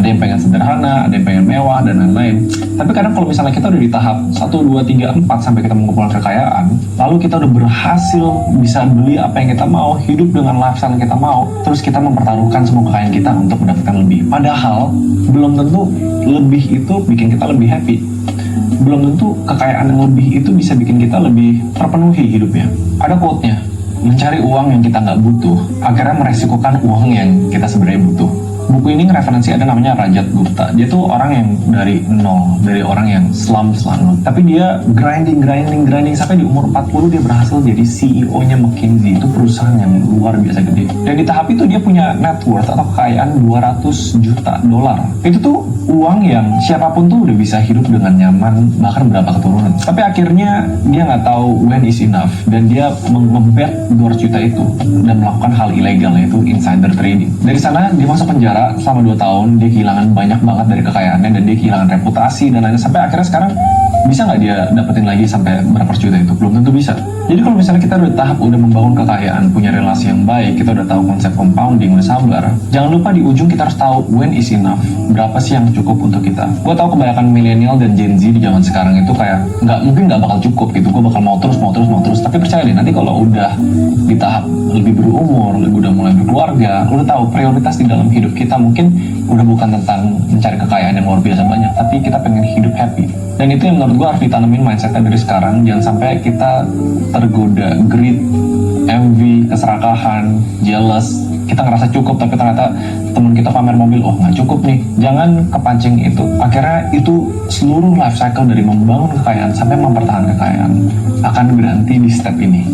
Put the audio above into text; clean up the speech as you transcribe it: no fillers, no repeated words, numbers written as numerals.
Ada yang pengen sederhana, ada yang pengen mewah, dan lain-lain. Tapi kadang kalau misalnya kita udah di tahap 1, 2, 3, 4 sampai kita mengumpulkan kekayaan, lalu kita udah berhasil bisa beli apa yang kita mau, hidup dengan lifestyle yang kita mau, terus kita mempertaruhkan semua kekayaan kita untuk mendapatkan lebih. Padahal, belum tentu lebih itu bikin kita lebih happy. Belum tentu kekayaan yang lebih itu bisa bikin kita lebih terpenuhi hidupnya. Ada quote-nya, mencari uang yang kita nggak butuh, akhirnya meresikokan uang yang kita sebenarnya butuh. Buku ini ngereferensi ada namanya Rajat Gupta. Dia tuh orang yang dari nol, dari orang yang slum selalu. Tapi dia grinding sampai di umur 40 dia berhasil jadi CEO-nya McKinsey. Itu perusahaan yang luar biasa gede. Dan di tahap itu dia punya net worth atau kekayaan 200 juta dolar. Itu tuh uang yang siapapun tuh udah bisa hidup dengan nyaman, bahkan berapa keturunan. Tapi akhirnya dia nggak tahu when is enough, dan dia membet 200 juta itu dan melakukan hal ilegal, yaitu insider trading. Dari sana dia masuk penjara selama 2 tahun, dia kehilangan banyak banget dari kekayaannya, dan dia kehilangan reputasi dan lain-lain, sampai akhirnya sekarang bisa nggak dia dapetin lagi sampai berapa juta itu? Belum tentu bisa. Jadi kalau misalnya kita udah tahap udah membangun kekayaan, punya relasi yang baik, kita udah tahu konsep compounding, udah sabar, jangan lupa di ujung kita harus tahu when is enough, berapa sih yang cukup untuk kita. Gue tahu kebanyakan milenial dan Gen Z di zaman sekarang itu kayak mungkin nggak bakal cukup gitu, gue bakal mau terus, tapi percaya deh, nanti kalau udah di tahap lebih berumur, udah mulai berkeluarga, udah tahu prioritas di dalam hidup kita mungkin udah bukan tentang mencari kekayaan yang luar biasa banyak, tapi kita pengen hidup happy. Dan itu yang menurut gue harus ditanamin mindsetnya dari sekarang. Jangan sampai kita tergoda greed, envy, keserakahan, jealous. Kita ngerasa cukup tapi ternyata teman kita pamer mobil, oh nggak cukup nih. Jangan kepancing itu. Akhirnya itu seluruh life cycle dari membangun kekayaan sampai mempertahankan kekayaan akan berhenti di step ini.